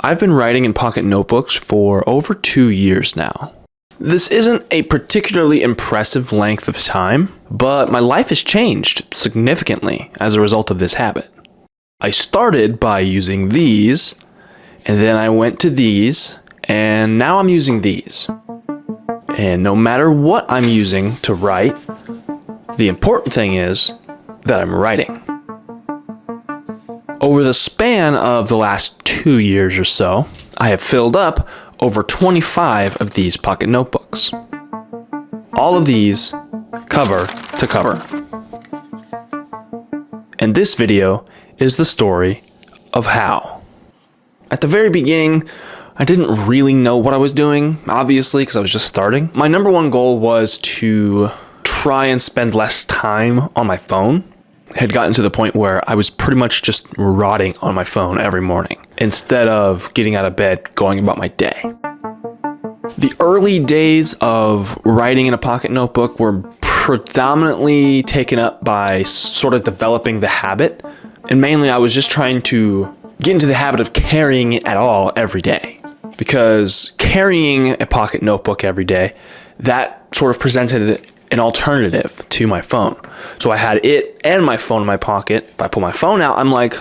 I've been writing in pocket notebooks for over 2 years now. This isn't a particularly impressive length of time, but my life has changed significantly as a result of this habit. I started by using these, and then I went to these, and now I'm using these. And no matter what I'm using to write, the important thing is that I'm writing. Over the span of the last 2 years or so, I have filled up over 25 of these pocket notebooks. All of these cover to cover. And this video is the story of how. At the very beginning, I didn't really know what I was doing, obviously, because I was just starting. My number one goal was to try and spend less time on my phone. I had gotten to the point where I was pretty much just rotting on my phone every morning, instead of getting out of bed, going about my day. The early days of writing in a pocket notebook were predominantly taken up by sort of developing the habit, and mainly I was just trying to get into the habit of carrying it at all every day. Because carrying a pocket notebook every day, that sort of presented an alternative to my phone. So I had it and my phone in my pocket. If I pull my phone out, I'm like,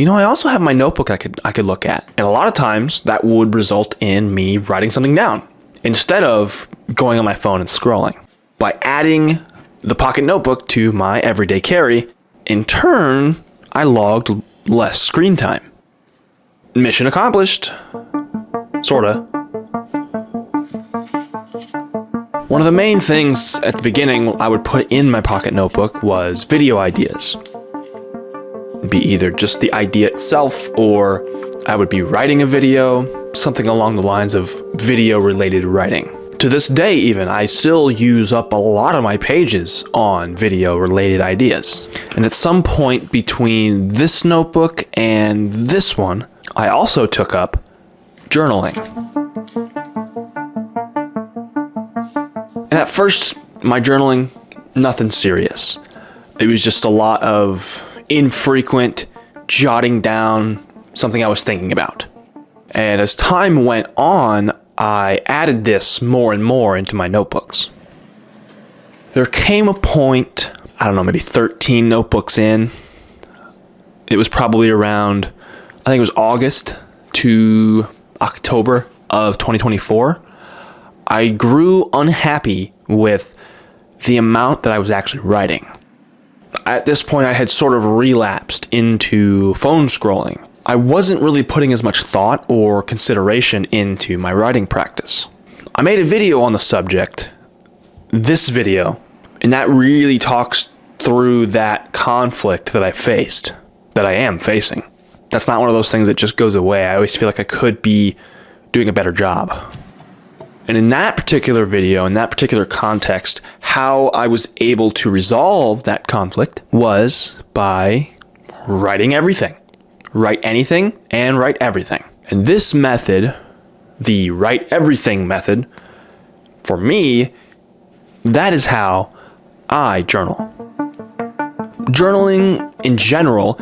I also have my notebook I could look at. And a lot of times that would result in me writing something down instead of going on my phone and scrolling. By adding the pocket notebook to my everyday carry, in turn, I logged less screen time. Mission accomplished. Sorta. One of the main things at the beginning I would put in my pocket notebook was video ideas. It'd be either just the idea itself, or I would be writing a video, something along the lines of video-related writing. To this day even, I still use up a lot of my pages on video-related ideas. And at some point between this notebook and this one, I also took up journaling. And at first, my journaling, nothing serious. It was just a lot of infrequent jotting down something I was thinking about. And as time went on, I added this more and more into my notebooks. There came a point, maybe 13 notebooks in. It was probably around, I think it was August to October of 2024. I grew unhappy with the amount that I was actually writing. At this point, I had sort of relapsed into phone scrolling. I wasn't really putting as much thought or consideration into my writing practice. I made a video on the subject, this video, and that really talks through that conflict that I am facing. That's not one of those things that just goes away. I always feel like I could be doing a better job. And in that particular video, in that particular context, how I was able to resolve that conflict was by writing everything. Write anything and write everything. And this method, the write everything method, for me, that is how I journal. Journaling in general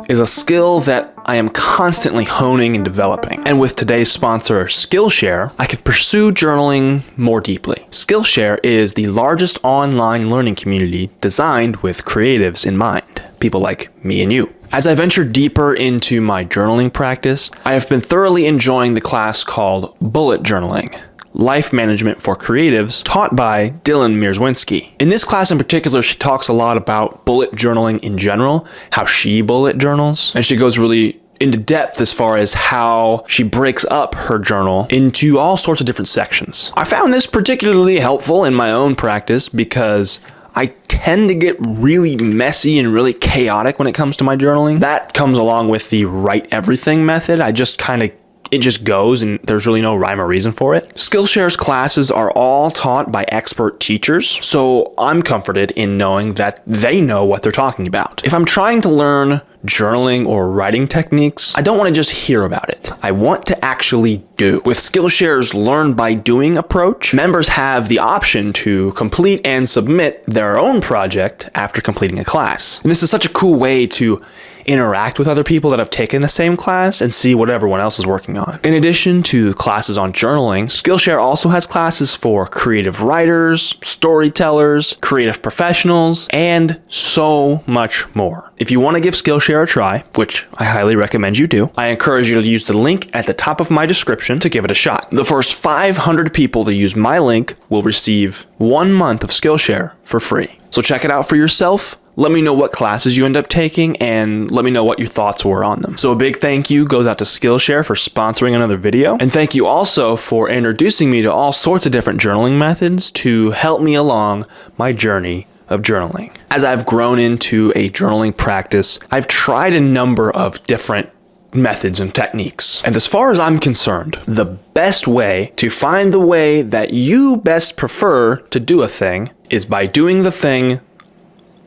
is a skill that I am constantly honing and developing. And with today's sponsor, Skillshare, I can pursue journaling more deeply. Skillshare is the largest online learning community designed with creatives in mind, people like me and you. As I venture deeper into my journaling practice, I have been thoroughly enjoying the class called Bullet Journaling, Life Management for Creatives, taught by Dylan Mierzwinski. In this class in particular, she talks a lot about bullet journaling in general, how she bullet journals, and she goes really into depth as far as how she breaks up her journal into all sorts of different sections. I found this particularly helpful in my own practice because I tend to get really messy and really chaotic when it comes to my journaling. That comes along with the write everything method. It just goes and there's really no rhyme or reason for it. Skillshare's classes are all taught by expert teachers, so I'm comforted in knowing that they know what they're talking about. If I'm trying to learn journaling or writing techniques, I don't want to just hear about it. I want to actually do. With Skillshare's Learn by Doing approach, members have the option to complete and submit their own project after completing a class. And this is such a cool way to interact with other people that have taken the same class and see what everyone else is working on. In addition to classes on journaling, Skillshare also has classes for creative writers, storytellers, creative professionals, and so much more. If you want to give Skillshare a try, which I highly recommend you do, I encourage you to use the link at the top of my description to give it a shot. The first 500 people to use my link will receive 1 month of Skillshare for free. So check it out for yourself. Let me know what classes you end up taking and let me know what your thoughts were on them. So a big thank you goes out to Skillshare for sponsoring another video. And thank you also for introducing me to all sorts of different journaling methods to help me along my journey of journaling. As I've grown into a journaling practice, I've tried a number of different methods and techniques. And as far as I'm concerned, the best way to find the way that you best prefer to do a thing is by doing the thing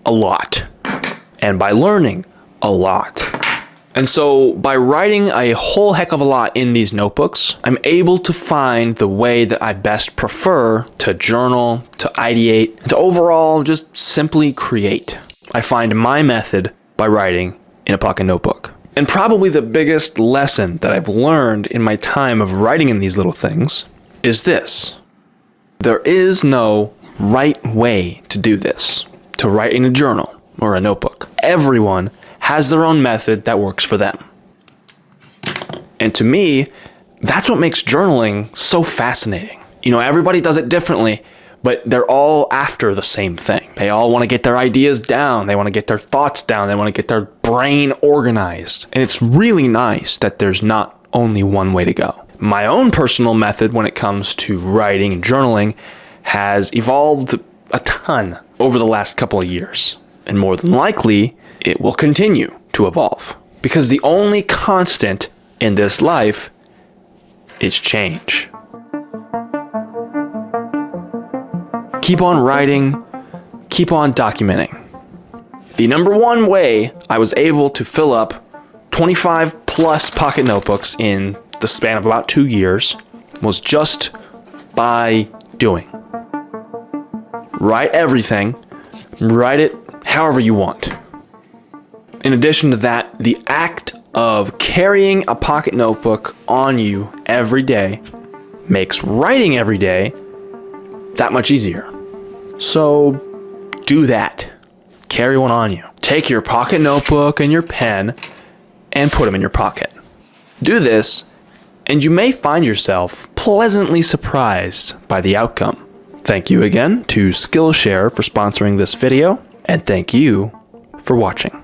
a lot, and by learning a lot. And so by writing a whole heck of a lot in these notebooks, I'm able to find the way that I best prefer to journal, to ideate, and to overall just simply create. I find my method by writing in a pocket notebook. And probably the biggest lesson that I've learned in my time of writing in these little things is this: there is no right way to do this, to write in a journal or a notebook. Everyone has their own method that works for them. And to me, that's what makes journaling so fascinating. You know, everybody does it differently, but they're all after the same thing. They all want to get their ideas down. They want to get their thoughts down. They want to get their brain organized. And it's really nice that there's not only one way to go. My own personal method when it comes to writing and journaling has evolved a ton over the last couple of years. And more than likely, it will continue to evolve. Because the only constant in this life is change. Keep on writing, keep on documenting. The number one way I was able to fill up 25 plus pocket notebooks in the span of about 2 years was just by doing. Write everything, write it however you want. In addition to that, the act of carrying a pocket notebook on you every day makes writing every day that much easier. So do that. Carry one on you. Take your pocket notebook and your pen and put them in your pocket. Do this, and you may find yourself pleasantly surprised by the outcome. Thank you again to Skillshare for sponsoring this video, and thank you for watching.